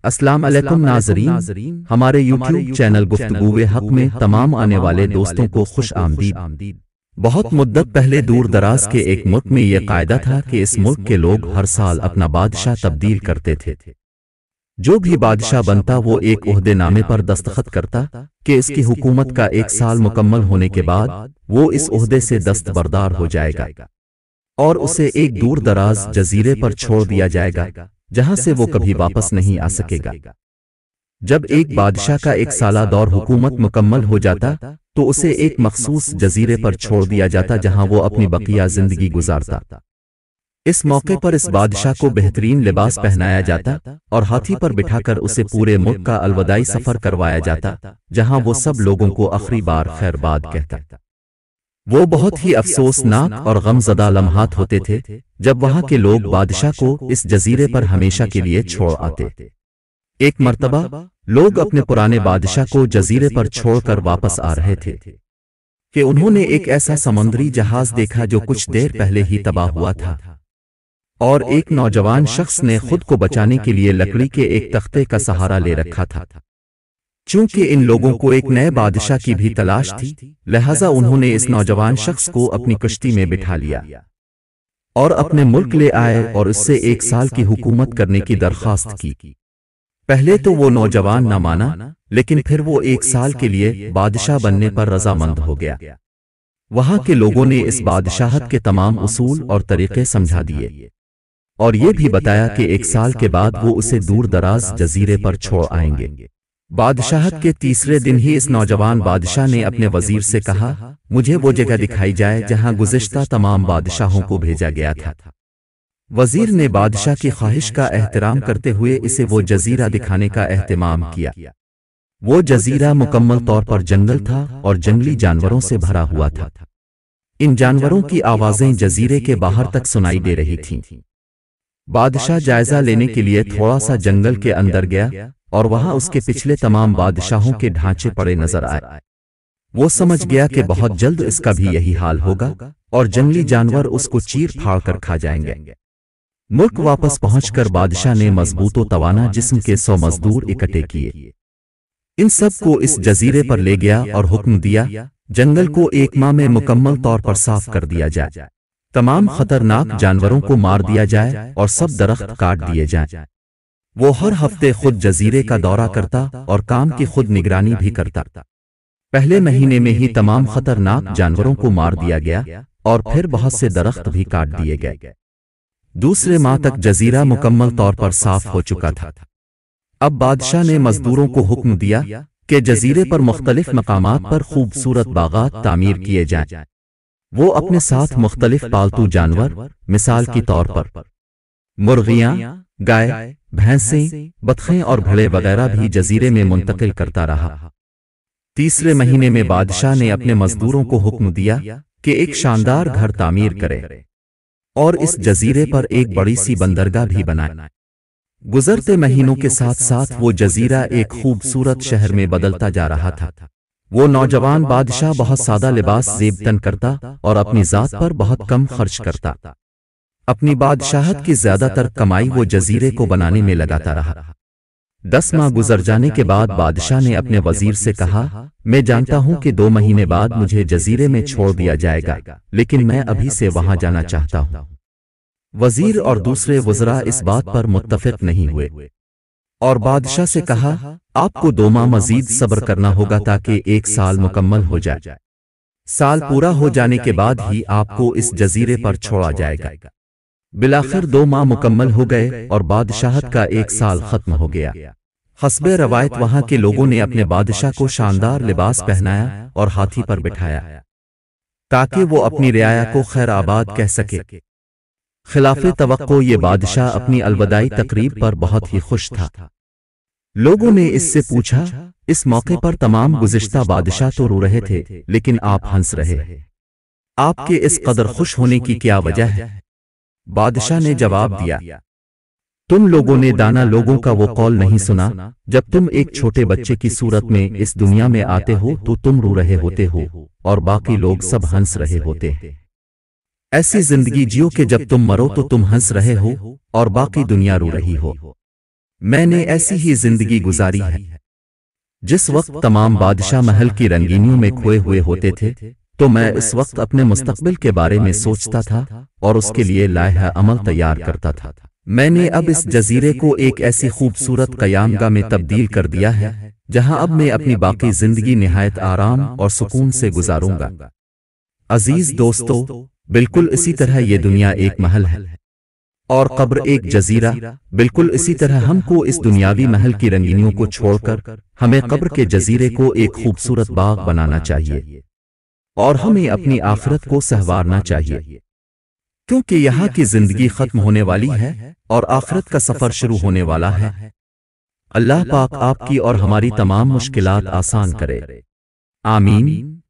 السلام علیکم ناظرین، ہمارے یوٹیوب چینل گفتگوئے حق میں تمام آنے والے دوستوں کو خوش آمدید۔ بہت مدت پہلے دور دراز کے ایک ملک میں یہ قاعدہ تھا کہ اس ملک کے لوگ ہر سال اپنا بادشاہ تبدیل کرتے تھے۔ جو بھی بادشاہ بنتا وہ ایک عہدے نامے پر دستخط کرتا کہ اس کی حکومت کا ایک سال مکمل ہونے کے بعد وہ اس عہدے سے دستبردار ہو جائے گا اور اسے ایک دور دراز جزیرے پر چھوڑ دیا جائے گا جہاں سے وہ کبھی واپس نہیں آ سکے گا۔ جب ایک بادشاہ کا ایک سالہ دور حکومت مکمل ہو جاتا تو اسے ایک مخصوص جزیرے پر چھوڑ دیا جاتا جہاں وہ اپنی بقیہ زندگی گزارتا۔ اس موقع پر اس بادشاہ کو بہترین لباس پہنایا جاتا اور ہاتھی پر بٹھا کر اسے پورے ملک کا الوداعی سفر کروایا جاتا جہاں وہ سب لوگوں کو آخری بار خیر باد کہتا۔ وہ بہت ہی افسوسناک اور غم زدہ لمحات ہوتے تھے جب وہاں کے لوگ بادشاہ کو اس جزیرے پر ہمیشہ کے لیے چھوڑ آتے۔ ایک مرتبہ لوگ اپنے پرانے بادشاہ کو جزیرے پر چھوڑ کر واپس آ رہے تھے کہ انہوں نے ایک ایسا سمندری جہاز دیکھا جو کچھ دیر پہلے ہی تباہ ہوا تھا، اور ایک نوجوان شخص نے خود کو بچانے کے لیے لکڑی کے ایک تختے کا سہارا لے رکھا تھا۔ چونکہ ان لوگوں کو ایک نئے بادشاہ کی بھی تلاش تھی، لہذا انہوں نے اس نوجوان شخص کو اپنی کشتی میں بٹھا لیا اور اپنے ملک لے آئے اور اس سے ایک سال کی حکومت کرنے کی درخواست کی۔ پہلے تو وہ نوجوان نہ مانا، لیکن پھر وہ ایک سال کے لیے بادشاہ بننے پر رضامند ہو گیا۔ وہاں کے لوگوں نے اس بادشاہت کے تمام اصول اور طریقے سمجھا دیے اور یہ بھی بتایا کہ ایک سال کے بعد وہ اسے دور دراز جزیرے پر چھوڑ آئیں گے۔ بادشاہت کے تیسرے دن ہی اس نوجوان بادشاہ نے اپنے وزیر سے کہا، مجھے وہ جگہ دکھائی جائے جہاں گزشتہ تمام بادشاہوں کو بھیجا گیا تھا۔ وزیر نے بادشاہ کی خواہش کا احترام کرتے ہوئے اسے وہ جزیرہ دکھانے کا اہتمام کیا۔ وہ جزیرہ مکمل طور پر جنگل تھا اور جنگلی جانوروں سے بھرا ہوا تھا۔ ان جانوروں کی آوازیں جزیرے کے باہر تک سنائی دے رہی تھیں۔ بادشاہ جائزہ لینے کے لیے تھوڑا سا جنگل کے اندر گیا اور وہاں اس کے پچھلے تمام بادشاہوں کے ڈھانچے پڑے نظر آئے۔ وہ سمجھ گیا کہ بہت جلد اس کا بھی یہی حال ہوگا اور جنگلی جانور اس کو چیر پھاڑ کر کھا جائیں گے۔ ملک واپس پہنچ کر بادشاہ نے مضبوط و توانا جسم کے 100 مزدور اکٹھے کیے۔ ان سب کو اس جزیرے پر لے گیا اور حکم دیا، جنگل کو ایک ماہ میں مکمل طور پر صاف کر دیا جائے، تمام خطرناک جانوروں کو مار دیا جائے اور سب درخت کاٹ دیے جائیں۔ وہ ہر ہفتے خود جزیرے کا دورہ کرتا اور کام کی خود نگرانی بھی کرتا۔ پہلے مہینے میں ہی تمام خطرناک جانوروں کو مار دیا گیا اور پھر بہت سے درخت بھی کاٹ دیے گئے۔ دوسرے ماہ تک جزیرہ مکمل طور پر صاف ہو چکا تھا۔ اب بادشاہ نے مزدوروں کو حکم دیا کہ جزیرے پر مختلف مقامات پر خوبصورت باغات تعمیر کیے جائیں۔ وہ اپنے ساتھ مختلف پالتو جانور، مثال کے طور پر مرغیاں، گائے، بھینسیں، بطخیں اور بھیڑیں وغیرہ بھی جزیرے میں منتقل کرتا رہا۔ تیسرے مہینے میں بادشاہ نے اپنے مزدوروں کو حکم دیا کہ ایک شاندار گھر تعمیر کرے اور اس جزیرے پر ایک بڑی سی بندرگاہ بھی بنائے۔ گزرتے مہینوں کے ساتھ ساتھ وہ جزیرہ ایک خوبصورت شہر میں بدلتا جا رہا تھا۔ وہ نوجوان بادشاہ بہت سادہ لباس زیب تن کرتا اور اپنی ذات پر بہت کم خرچ کرتا۔ اپنی بادشاہت کی زیادہ تر کمائی وہ جزیرے کو بنانے میں لگاتا رہا۔ 10 ماہ گزر جانے کے بعد بادشاہ نے اپنے وزیر سے کہا، میں جانتا ہوں کہ 2 مہینے بعد مجھے جزیرے میں چھوڑ دیا جائے گا، لیکن میں ابھی سے وہاں جانا چاہتا ہوں۔ وزیر اور دوسرے وزراء اس بات پر متفق نہیں ہوئے اور بادشاہ سے کہا، آپ کو 2 ماہ مزید صبر کرنا ہوگا تاکہ ایک سال مکمل ہو جائے۔ سال پورا ہو جانے کے بعد ہی آپ کو اس جزیرے پر چھوڑا جائے گا۔ بالآخر 2 ماہ مکمل ہو گئے اور بادشاہت کا ایک سال ختم ہو گیا۔ حسب روایت وہاں کے لوگوں نے اپنے بادشاہ کو شاندار لباس پہنایا اور ہاتھی پر بٹھایا تاکہ وہ اپنی رعایا کو خیر آباد کہہ سکے۔ خلاف توقع یہ بادشاہ اپنی الوداعی تقریب پر بہت ہی خوش تھا۔ لوگوں نے اس سے پوچھا، اس موقع پر تمام گزشتہ بادشاہ تو رو رہے تھے لیکن آپ ہنس رہے، آپ کے اس قدر خوش ہونے کی کیا وجہ ہے؟ بادشاہ نے جواب دیا، تم لوگوں نے دانا لوگوں کا وہ قول نہیں سنا، جب تم ایک چھوٹے بچے کی صورت میں اس دنیا میں آتے ہو تو تم رو رہے ہوتے ہو اور باقی لوگ سب ہنس رہے ہوتے ہیں۔ ایسی زندگی جیو کہ جب تم مرو تو تم ہنس رہے ہو اور باقی دنیا رو رہی ہو۔ میں نے ایسی ہی زندگی گزاری ہے جس وقت تمام بادشاہ محل کی رنگینیوں میں کھوئے ہوئے ہوتے تھے، تو میں اس وقت اپنے مستقبل کے بارے میں سوچتا تھا اور اس کے لیے لائحہ عمل تیار کرتا تھا۔ میں نے اب اس جزیرے کو ایک ایسی خوبصورت قیامگاہ میں تبدیل کر دیا ہے جہاں اب میں اپنی باقی زندگی نہایت آرام اور سکون سے گزاروں گا۔ عزیز دوستو، بالکل اسی طرح یہ دنیا ایک محل ہے اور قبر ایک جزیرہ، بالکل اسی طرح ہم کو اس دنیاوی محل کی رنگینیوں کو چھوڑ کر ہمیں قبر کے جزیرے کو ایک خوبصورت باغ بنانا چاہیے اور ہمیں اپنی آخرت کو سنوارنا چاہیے، کیونکہ یہاں کی زندگی ختم ہونے والی ہے اور آخرت کا سفر شروع ہونے والا ہے۔ اللہ پاک آپ کی اور ہماری تمام مشکلات آسان کرے، آمین۔